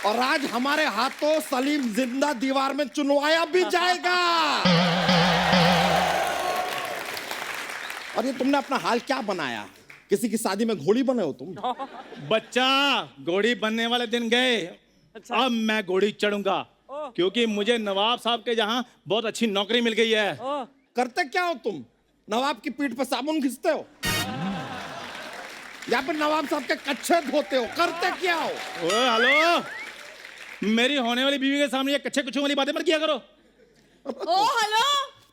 और आज हमारे हाथों सलीम जिंदा दीवार में चुनवाया भी जाएगा। और ये तुमने अपना हाल क्या बनाया? किसी की शादी में घोड़ी बने हो तुम? बच्चा, घोड़ी बनने वाले दिन गए। अच्छा। अब मैं घोड़ी चढ़ूंगा, क्योंकि मुझे नवाब साहब के जहां बहुत अच्छी नौकरी मिल गई है। करते क्या हो तुम? नवाब की पीठ पर साबुन घिसते हो या फिर नवाब साहब के कच्छे धोते हो? करते क्या हो? ओए हेलो, मेरी होने वाली बीवी के सामने ये कच्चे कुछों वाली बातें मत किया करो। ओ हेलो,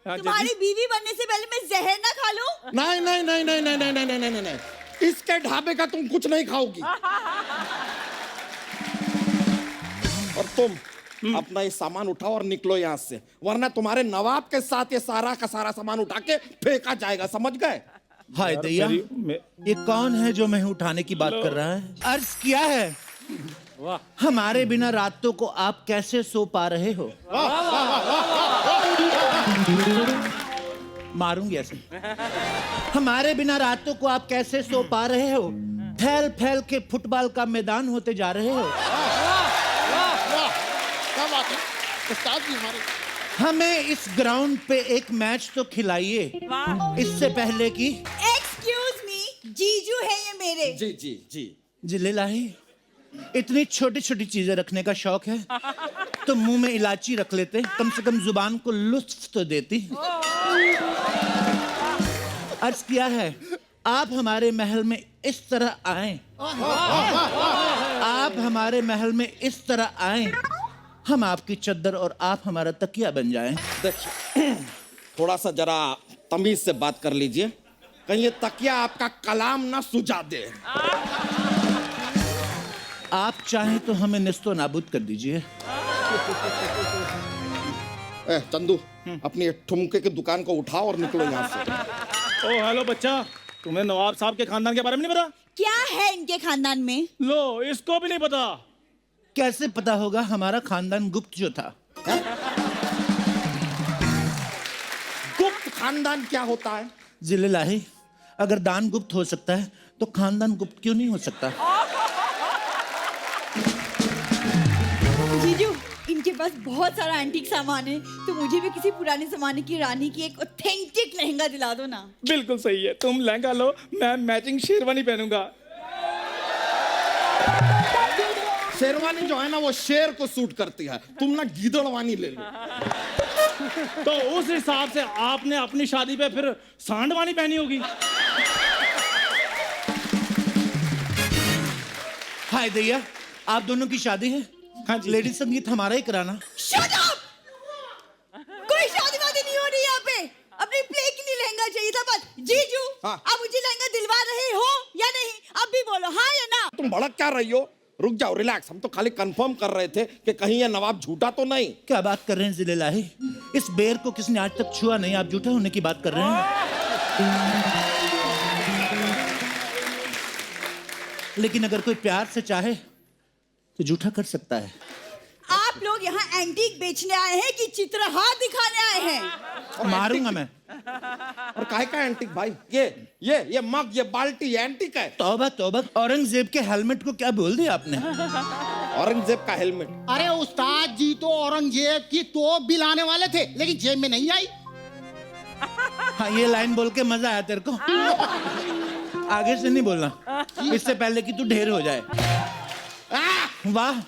हाँ, तुम्हारी जल्दी। बीवी बनने से पहले मैं जहर ना खा लूं? नहीं नहीं नहीं नहीं नहीं नहीं नहीं नहीं नहीं नहीं, इसके ढाबे का तुम कुछ नहीं खाओगी। और तुम अपना ये सामान उठाओ और निकलो यहाँ से, वरना तुम्हारे नवाब के साथ ये सारा का सारा सामान उठा के फेंका जाएगा, समझ गए? हाय दैया, ये कौन है जो मैं उठाने की बात कर रहा है? अर्ज किया है, हमारे बिना रातों को आप कैसे सो पा रहे हो? मारूंगी ऐसे। हमारे बिना रातों को आप कैसे सो पा रहे हो? फैल फैल के फुटबॉल का मैदान होते जा रहे हो। क्या बात है उस्ताद जी हमारे? हमें इस ग्राउंड पे एक मैच तो खिलाइए, इससे पहले कि एक्सक्यूज मी, जीजू है ये मेरे। जी जी जी। जिलेलाही, इतनी छोटी छोटी चीजें रखने का शौक है तो मुंह में इलायची रख लेते, कम से कम जुबान को लुत्फ तो देती। अर्ज किया है, आप हमारे महल में इस तरह आए, आप हमारे महल में इस तरह आए, हम आपकी चद्दर और आप हमारा तकिया बन जाएं। देखिए, थोड़ा सा जरा तमीज से बात कर लीजिए, कहीं ये तकिया आपका कलाम ना सुझा दे। आप चाहें तो हमें निस्तो नाबूद कर दीजिए। चंदू, अपनी ये ठुमके की दुकान को उठाओ और निकलो यहाँ से। ओ हेलो बच्चा, तुम्हें नवाब साहब के खानदान के बारे में नहीं पता? क्या है इनके खानदान में? लो, इसको भी नहीं पता। कैसे पता होगा? हमारा खानदान गुप्त जो था। गुप्त खानदान क्या होता है? जिलेलाही, अगर दान गुप्त हो सकता है तो खानदान गुप्त क्यों नहीं हो सकता? जीजू, इनके पास बहुत सारा एंटीक सामान है, तो मुझे भी किसी पुराने जमाने की रानी की एक ऑथेंटिक लहंगा दिला दो ना। बिल्कुल सही है, तुम लहंगा लो, मैं मैचिंग शेरवानी पहनूंगा। शेरवानी जो है ना वो शेर को सूट करती है, तुम ना गीदड़वानी ले लो। तो उस हिसाब से आपने अपनी शादी पे फिर सांडवानी पहनी होगी। हाय दैया, आप दोनों की शादी है? हाँ जी। लेडी संगीत हमारा ही कराना। Shut up! कोई शादी वादी नहीं हो रही यहाँ पे। अपनी प्ले के लिए लहंगा चाहिए था बस। जीजू, हाँ। आप मुझे लहंगा दिलवा रहे हो या नहीं? अब भी बोलो हाँ या ना। तुम भड़क क्या रही हो? रुक जाओ, रिलैक्स, हम तो खाली कंफर्म कर रहे थे कि कहीं ये नवाब झूठा तो नहीं। क्या बात कर रहे हैं जिलेलाही? इस बेर को किसने आज तक छुआ नहीं, आप झूठा होने की बात कर रहे हैं। लेकिन अगर कोई प्यार से चाहे तो झूठा कर सकता है। आप लोग यहाँ एंटीक बेचने आए हैं कि चित्रहार दिखाने आए हैं? मारूंगा मैं। और काहे का एंटीक भाई? ये मग, ये बाल्टी, ये एंटीक है। तौबा तौबा, औरंगजेब के हेलमेट को क्या बोल दिया आपने? औरंगजेब का हेलमेट? अरे उस्ताद जी तो औरंगजेब की तोप भी लाने वाले थे, लेकिन जेब में नहीं आई। हाँ, ये लाइन बोल के मजा आया तेरे को? आगे से नहीं बोलना, इससे पहले कि तू ढेर हो जाए। वाह,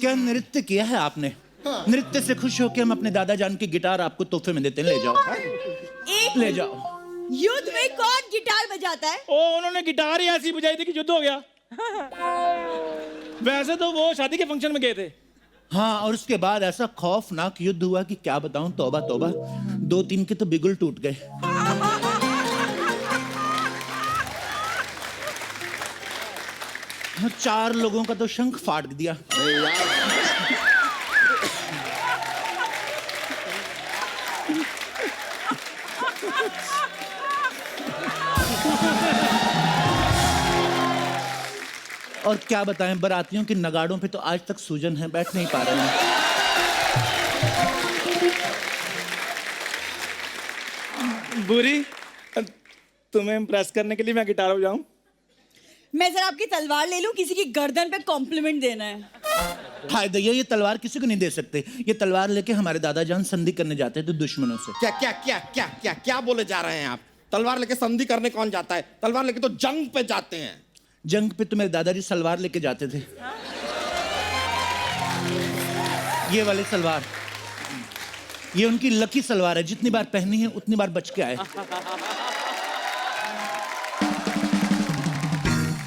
क्या नृत्य किया है आपने। नृत्य से खुश होकर हम अपने दादा जान की गिटार आपको तोहफे में देते हैं, ले जाओ। एक ले जाओ। युद्ध में कौन गिटार बजाता है? ओ, उन्होंने गिटार ही ऐसी बजाई थी कि युद्ध हो गया। वैसे तो वो शादी के फंक्शन में गए थे। हाँ, और उसके बाद ऐसा खौफनाक युद्ध हुआ कि क्या बताऊं, तौबा तौबा, 2-3 के तो बिगुल टूट गए। हाँ, 4 लोगों का तो शंख फाड़ दिया। और क्या बताएं, बारातियों के नगाड़ों पे तो आज तक सूजन है, बैठ नहीं पा रहे हैं। बुरी, तुम्हें इम्प्रेस करने के लिए मैं गिटार बजाऊं? मैं जरा आपकी तलवार ले लूं, किसी की गर्दन पे कॉम्प्लीमेंट देना है। हाय दैया, ये तलवार किसी को नहीं दे सकते। ये तलवार लेके हमारे दादा जान संधि करने जाते थे दुश्मनों से। क्या क्या क्या क्या क्या क्या बोले जा रहे हैं आप? तलवार लेके संधि करने कौन जाता है? तलवार लेके तो जंग पे जाते हैं। जंग पे तो मेरे दादाजी सलवार लेके जाते थे। ये वाली सलवार, ये उनकी लकी सलवार है। जितनी बार पहनी है उतनी बार बच के आए।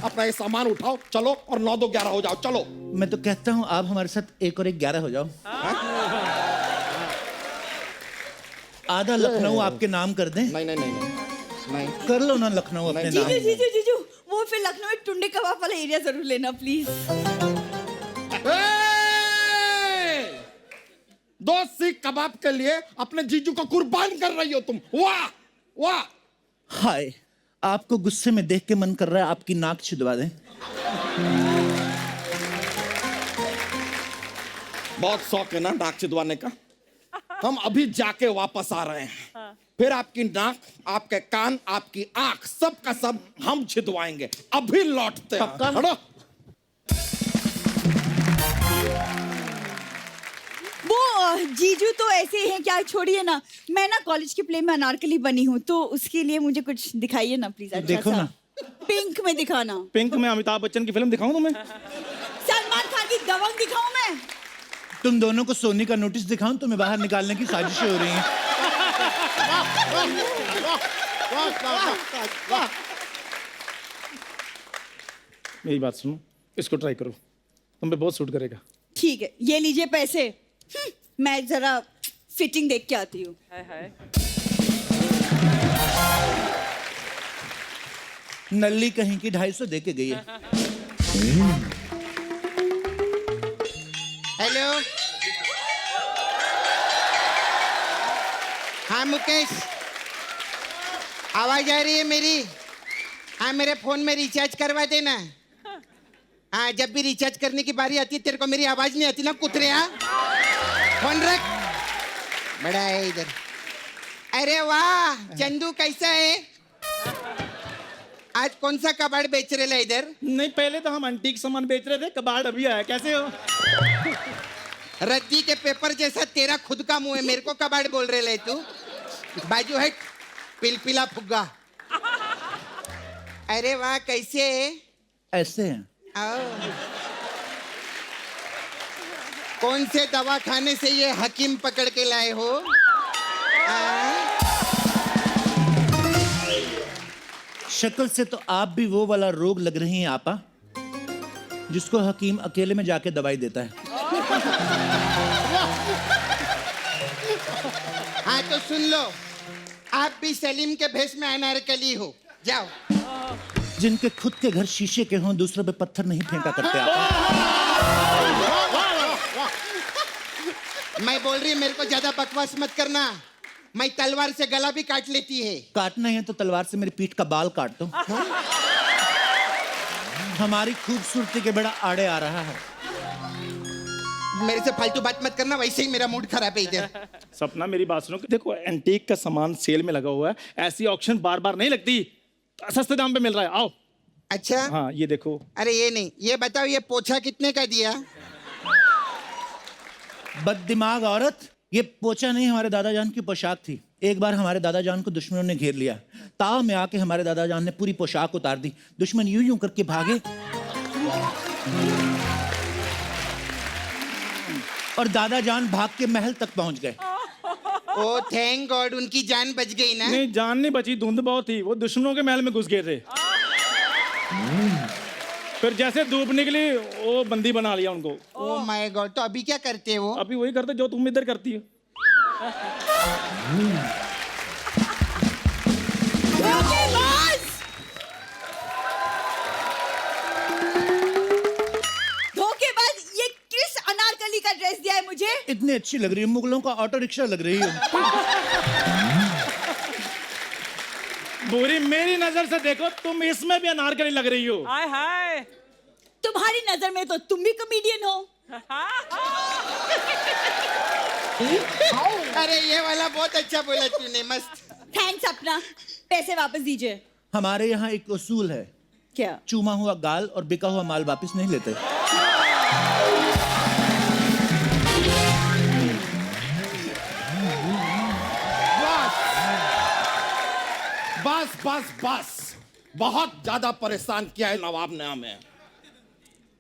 अपना ये सामान उठाओ, चलो, और 9 2 11 हो जाओ, चलो। मैं तो कहता हूँ आप हमारे साथ 1 और 1 11 हो जाओ। आधा लखनऊ आपके नाम कर दें। नहीं नहीं नहीं नहीं नहीं। कर लो ना लखनऊ अपने नाम। जीजू जीजू जीजू, वो फिर लखनऊ में टुंडे कबाब वाला एरिया जरूर लेना प्लीज। 2 सीख कबाब के लिए अपने जीजू को कुर्बान कर रही हो तुम। वाह वाह। हाय, आपको गुस्से में देख के मन कर रहा है आपकी नाक छिदवा दें। बहुत शौक है ना नाक छिदवाने का। हम अभी जाके वापस आ रहे हैं। फिर आपकी नाक, आपके कान, आपकी आंख, सब का सब हम छिदवाएंगे। अभी लौटते हैं। हटो। वो जीजू तो ऐसे हैं, क्या छोड़िए ना। मैं ना कॉलेज के प्ले में अनारकली बनी हूँ, तो उसके लिए मुझे कुछ दिखाइए ना प्लीज। अच्छा देखो ना। पिंक में दिखाना। पिंक में अमिताभ बच्चन की फिल्म दिखाऊं तुम्हें? सलमान खान की दबंग दिखाऊं मैं? तुम दोनों को सोनी का नोटिस दिखाऊं? तुम्हें बाहर निकालने की साजिशें हो रही हैं। मेरी बात सुनो, इसको ट्राई करो, तुम पे बहुत सूट करेगा। ठीक है, ये लीजिए पैसे। मैं जरा फिटिंग देख के आती हूँ। नल्ली कहीं की 250 दे के गई है। हेलो, हाँ मुकेश, आवाज आ रही है मेरी? हाँ, मेरे फोन में रिचार्ज करवा देना। हाँ, जब भी रिचार्ज करने की बारी आती है तेरे को मेरी आवाज नहीं आती ना कुतरिया। फोन रख, बड़ा है इधर। अरे वाह, चंदू कैसा है? आज कौन सा कबाड़ बेच रहे ला इधर? नहीं, पहले तो हम एंटीक सामान बेच रहे थे, कबाड़ अभी आया। कैसे हो? रद्दी के पेपर जैसा तेरा खुद का मुंह है, मेरे को कबाड़ बोल रहे ले तू? बाजू हट, पिलपिला फुग्गा। अरे वाह, कैसे है? ऐसे हैं। आओ। कौन से दवाखाने से ये हकीम पकड़ के लाए हो? शक्ल से तो आप भी वो वाला रोग लग रही हैं आपा, जिसको हकीम अकेले में जाके दवाई देता है। हाँ तो सुन लो, आप भी सलीम के भेष में अनारकली हो। जाओ। जिनके खुद के घर शीशे के हों, दूसरों पे पत्थर नहीं फेंका करते आपा। मैं बोल रही हूँ, मेरे को ज्यादा बकवास मत करना। मैं तलवार से गला भी काट लेती है। काटना है तो तलवार से मेरी पीठ का बाल काट दो। हमारी खूबसूरती के बड़ा आड़े आ रहा है। मेरे से फालतू बात मत करना, वैसे ही मेरा मूड खराब है इधर। सपना, मेरी बात सुनो। देखो, एंटीक का सामान सेल में लगा हुआ है, ऐसी ऑक्शन बार बार नहीं लगती, सस्ते दाम पे मिल रहा है। आओ। अच्छा, हाँ, ये देखो। अरे ये नहीं, ये बताओ, ये पोछा कितने का दिया? बददिमाग औरत, ये पोछा नहीं, हमारे दादाजान की पोशाक थी। एक बार हमारे दादाजान को दुश्मनों ने घेर लिया। ताव में आके हमारे दादाजान ने पूरी पोशाक उतार दी। दुश्मन यूं यूं करके भागे और दादाजान भाग के महल तक पहुंच गए। ओ थैंक गॉड, उनकी जान बच गई ना। नहीं, जान नहीं बची, धुंध बहुत थी। वो दुश्मनों के महल में घुस गए थे। फिर जैसे धूप निकली, वो बंदी बना लिया उनको। ओ माय गॉड, तो अभी क्या करते हो? अभी वही करते जो तुम इधर करती हो। धोखेबाज, ये किस अनारकली का ड्रेस दिया है मुझे? इतनी अच्छी लग रही है, मुगलों का ऑटो रिक्शा लग रही है। बुरी मेरी नजर से देखो, तुम इसमें भी अनारकली लग रही हो। हाय हाय। तुम्हारी नजर में तो तुम भी कॉमेडियन हो। अरे ये वाला बहुत अच्छा बोला तूने, मस्त। थैंक्स अपना, पैसे वापस दीजिए। हमारे यहाँ एक उसूल है, क्या? चूमा हुआ गाल और बिका हुआ माल वापस नहीं लेते। बस बस बस, बहुत ज्यादा परेशान किया है नवाब ने हमें।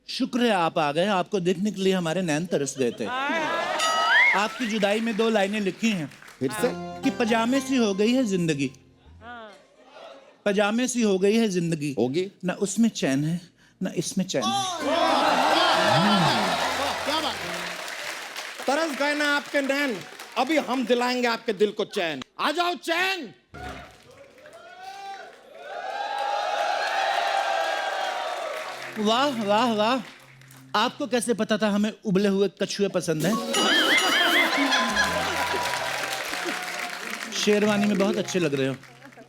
शुक्र है आप आ गए, आपको देखने के लिए हमारे नैन तरस गए थे। आपकी जुदाई में 2 लाइनें लिखी हैं फिर से कि पजामे सी हो गई है जिंदगी, पजामे सी हो गई है जिंदगी, होगी ना उसमें चैन है ना इसमें चैन है। तरस गए ना आपके नैन, अभी हम दिलाएंगे आपके दिल को चैन। आ जाओ चैन। वाह वाह वाह, आपको कैसे पता था हमें उबले हुए कछुए पसंद हैं? शेरवानी में बहुत अच्छे लग रहे हो।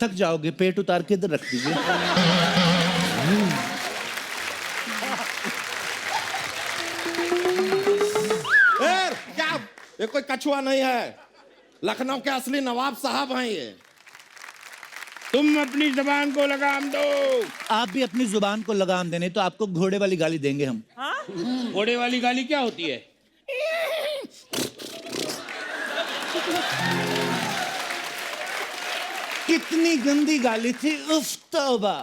थक जाओगे, पेट उतार के इधर रख दीजिए। क्या ये कोई कछुआ नहीं है, लखनऊ के असली नवाब साहब हैं ये। तुम अपनी जबान को लगाम दो। आप भी अपनी जुबान को लगाम देने, तो आपको घोड़े वाली गाली देंगे हम। घोड़े वाली गाली क्या होती है? कितनी गंदी गाली थी, उफ तौबा।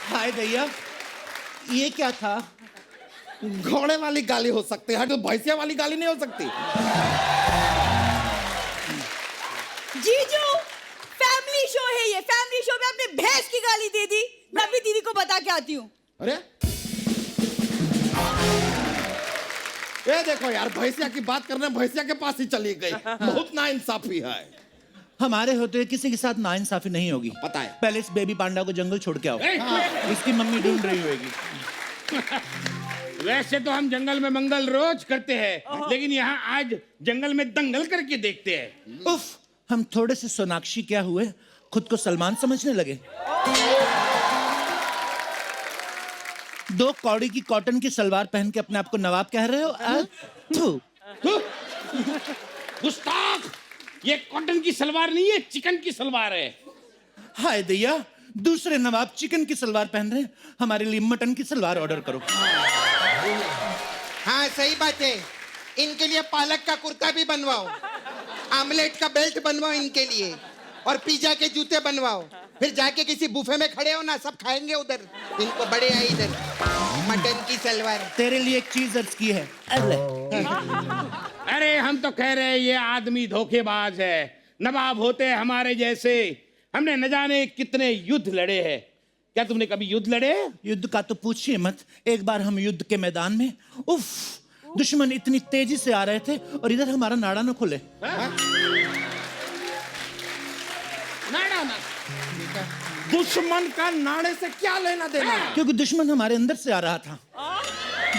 हाय दैया, ये क्या था? घोड़े वाली गाली हो सकती है, तो भैंसिया वाली गाली नहीं हो सकती। जीजू, फैमिली शो है ये, फैमिली शो में आपने भैंस की गाली दे दी। मैं भी दीदी को बता के आती हूँ। अरे ये देखो यार, भैंसिया की बात करने भैंसिया के पास ही चली गई। बहुत नाइंसाफी है। हमारे होते हुए किसी के साथ नाइंसाफी नहीं होगी। पता है। पहले इस बेबी पांडा को जंगल छोड़ के आओ, इसकी मम्मी ढूंढ रही होगी। वैसे तो हम जंगल में मंगल रोज करते हैं, लेकिन यहाँ आज जंगल में दंगल करके देखते हैं। उफ, हम थोड़े से सोनाक्षी क्या हुए, खुद को सलमान समझने लगे। 2 कौड़ी की कॉटन की सलवार पहन के अपने आप को नवाब कह रहे हो? थू। गुस्ताख, ये कॉटन की सलवार नहीं है, चिकन की सलवार है। हाय दैया, दूसरे नवाब चिकन की सलवार पहन रहे हैं, हमारे लिए मटन की सलवार ऑर्डर करो। हाँ सही बात है, इनके लिए पालक का कुर्ता भी बनवाओ, आमलेट का बेल्ट बनवाओ इनके लिए, और पिज्जा के जूते बनवाओ। फिर जाके किसी बुफे में खड़े हो ना, सब खाएंगे उधर। इनको बड़े है इधर मटन की सलवार। तेरे लिए एक चीज अर्ज की है। अरे हम तो कह रहे हैं ये आदमी धोखेबाज है। नवाब होते हमारे जैसे, हमने न जाने कितने युद्ध लड़े हैं। क्या तुमने कभी युद्ध लड़े? युद्ध का तो पूछिए मत। एक बार हम युद्ध के मैदान में, उफ, दुश्मन इतनी तेजी से आ रहे थे और इधर हमारा नाड़ा न खुले। नाड़ा ना, दुश्मन का नाड़े से क्या लेना देना? क्योंकि दुश्मन हमारे अंदर से आ रहा था।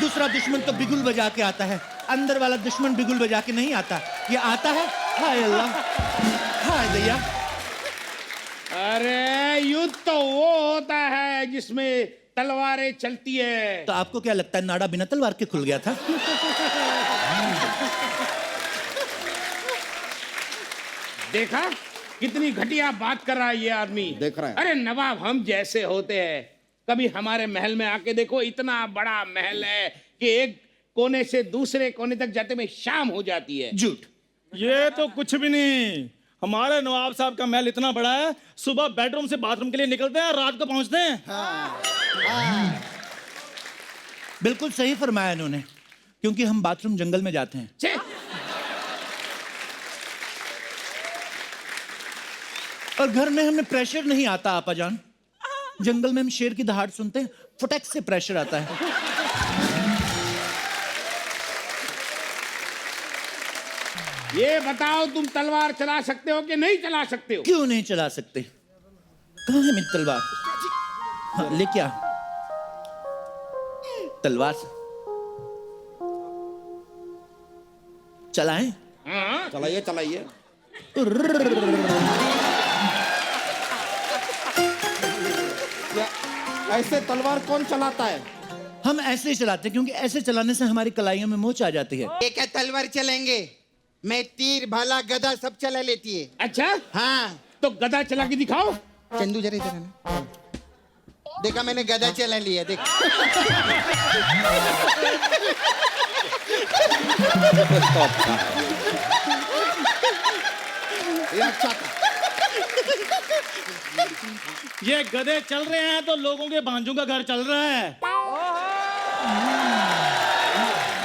दूसरा दुश्मन तो बिगुल बजा के आता है, अंदर वाला दुश्मन बिगुल बजा के नहीं आता। ये आता है, हाय अल्लाह, हाय दैया। अरे युद्ध तो वो होता है जिसमें तलवारें चलती है। तो आपको क्या लगता है नाड़ा बिना तलवार के खुल गया था? देखा कितनी घटिया बात कर रहा है ये आदमी। देख रहा है। अरे नवाब हम जैसे होते हैं, कभी हमारे महल में आके देखो, इतना बड़ा महल है कि एक कोने से दूसरे कोने तक जाते में शाम हो जाती है। झूठ। ये तो कुछ भी नहीं। हमारे नवाब साहब का महल इतना बड़ा है, सुबह बेडरूम से बाथरूम के लिए निकलते हैं, रात को पहुंचते हैं। बिल्कुल सही फरमाया इन्होंने, क्योंकि हम बाथरूम जंगल में जाते हैं। छे! और घर में हमें प्रेशर नहीं आता आपा जान। जंगल में हम शेर की दहाड़ सुनते हैं, फटक से प्रेशर आता है। ये बताओ तुम तलवार चला सकते हो कि नहीं चला सकते हो? क्यों नहीं चला सकते? कहाँ है मेरी तलवार? हाँ, ले क्या? तलवार चलाएं? हाँ? चलाइए चलाइए। ऐसे तलवार कौन चलाता है? हम ऐसे ही चलाते हैं, क्योंकि ऐसे चलाने से हमारी कलाइयों में मोच आ जाती है। ये क्या तलवार चलेंगे? मैं तीर भाला गदा सब चला लेती है। अच्छा, हाँ तो गदा चला के दिखाओ। चंदू जरा इधर आना। देखा मैंने गदा चला लिया देख। ये अच्छा था। ये गधे चल रहे हैं तो लोगों के भांजों का घर चल रहा है।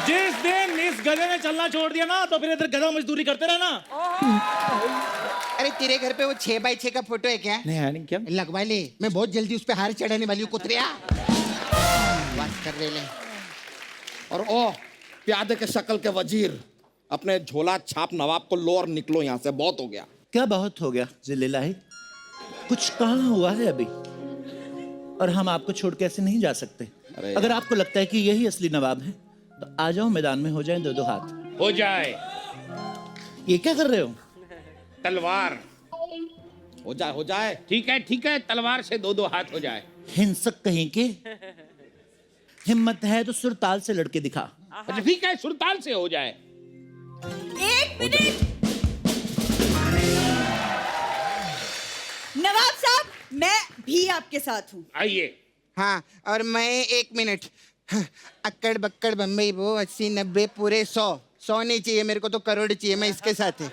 जिस दिन इस गधे ने चलना छोड़ दिया ना तो फिर इधर गधा मजदूरी करते रहना। अरे तेरे घर पे वो 6x6 का फोटो है क्या? नहीं है नहीं क्या? लगवा ले, मैं बहुत जल्दी उस पे हार चढ़ाने वाली हूँ कुतरिया। बात कर रहे ले। और ओ प्यादे के शक्ल के वजीर, अपने झोला छाप नवाब को लो और निकलो यहाँ से, बहुत हो गया। क्या बहुत हो गया जिलेलाही? कुछ कहाँ हुआ है अभी? और हम आपको छोड़ के ऐसे नहीं जा सकते। अरे अगर आपको लगता है कि यही असली नवाब है तो आ जाओ, मैदान में हो जाए दो दो हाथ। हो जाए। ये क्या कर रहे हो? तलवार। हो जाए, हो जाए। ठीक है, तलवार से दो दो हाथ हो जाए। हिंसक कहीं के, हिम्मत है तो सुरताल से लड़के दिखा। अच्छा ठीक है, सुरताल से हो जाए। 1 मिनट। नवाब साहब, मैं भी आपके साथ हूँ। आइए। हाँ, और मैं 1 मिनट। हाँ, अक्कड़ बक्कड़ बम्बई वो 80 90 पूरे 100 नहीं चाहिए मेरे को, तो करोड़ चाहिए। मैं इसके साथ है।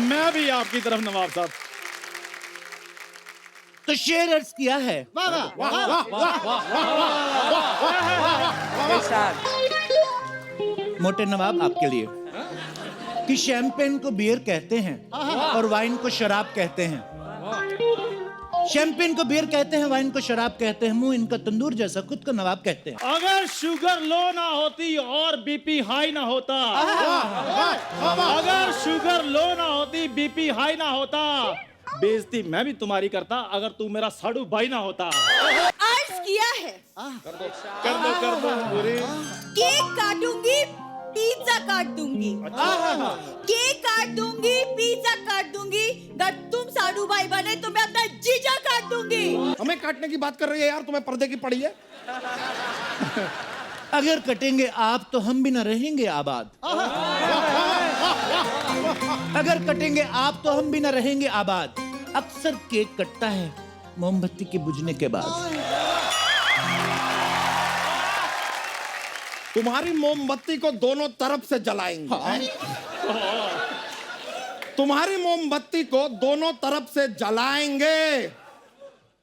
मैं भी आपकी तरफ नवाब साहब। तो शेर अर्ज किया है। मोटे नवाब आपके लिए कि शैंपेन को बियर कहते हैं और वाइन को शराब कहते हैं। शैंपेन को बियर कहते हैं, वाइन को शराब कहते हैं। मुंह इनका तंदूर जैसा, खुद को नवाब कहते हैं। अगर शुगर लो ना होती और बीपी हाई ना होता, अगर शुगर लो ना होती, बीपी हाई ना होता, बेइज्जती मैं भी तुम्हारी करता अगर तू मेरा साड़ू भाई ना होता। अर्ज किया है। कर दो बुरी। केक काटूंगी, पिज्जा काट दूंगी। केक काट दूंगी, पिज्जा काट दूंगी। अगर तुम साडू भाई बने तो मैं अपना जीजा काट दूंगी। हमें काटने की बात कर रही है यार, तुम्हें पर्दे की पड़ी है। अगर कटेंगे आप तो हम भी न रहेंगे आबाद। अगर कटेंगे आप तो हम भी न रहेंगे आबाद। अक्सर केक कटता है मोमबत्ती के बुझने के बाद। तुम्हारी मोमबत्ती को दोनों तरफ से जलाएंगे। तुम्हारी मोमबत्ती को दोनों तरफ से जलाएंगे।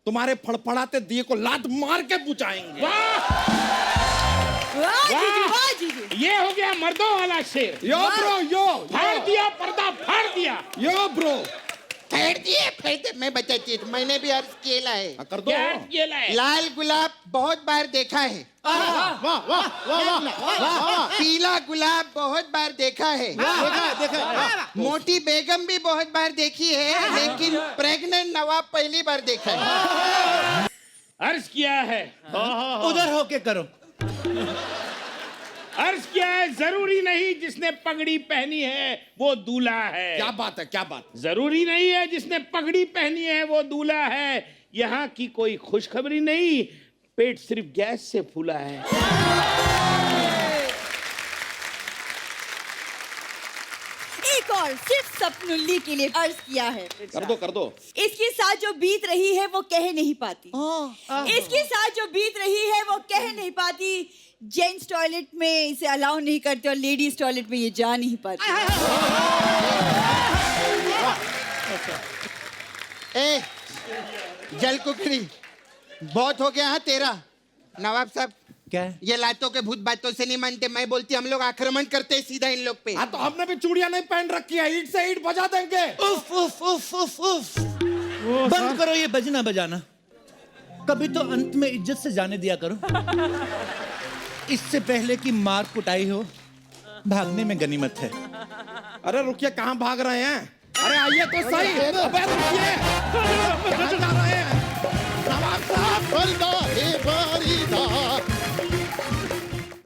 तुम्हारे फड़फड़ाते दिए को लात मार के बुझाएंगे। वाह जीजू, वाह जीजू। ये हो गया मर्दों वाला शेर। यो ब्रो, यो फाड़ दिया, पर्दा फाड़ दिया। यो ब्रो। फेर दिए, मैं बचाती हूँ। मैंने भी अर्ज किया है। कर दो। क्या ये लाए? लाल गुलाब बहुत बार देखा है। पीला गुलाब बहुत बार देखा है। मोटी बेगम भी बहुत बार देखी है, लेकिन प्रेग्नेंट नवाब पहली बार देखा है। अर्ज किया है। उधर होके करो। अर्ज किया है, जरूरी नहीं जिसने पगड़ी पहनी है वो दूल्हा है। क्या बात है, क्या बात। जरूरी नहीं है जिसने पगड़ी पहनी है वो दूल्हा है। यहाँ की कोई खुशखबरी नहीं, पेट सिर्फ गैस से फूला है। एक और सिर्फ सपनुल्ली के लिए अर्ज किया है। कर दो, कर दो। इसके साथ जो बीत रही है वो कह नहीं पाती। इसके साथ जो बीत रही है वो कह नहीं पाती। जेंट्स टॉयलेट में इसे अलाउ नहीं करते और लेडीज टॉयलेट में ये जा नहीं पाती। ए, जल कुकड़ी बहुत हो गया है तेरा। नवाब साहब, क्या है? ये लातों के भूत बातों से नहीं मानते। मैं बोलती हम लोग आक्रमण करते हैं सीधा इन लोग पे। हाँ तो हमने भी चूड़ियां नहीं पहन रखी है, ईंट से ईंट बजा देंगे। उफ उफ उफ उफ उफ। बंद करो ये बजना बजाना। कभी तो अंत में इज्जत से जाने दिया करो। इससे पहले कि मार कुटाई हो, भागने में गनीमत है। अरे रुकिए, कहाँ भाग रहे हैं? अरे आइए तो सही। अबे रुकिए, कहाँ जा रहे हैं? नवाब साहब,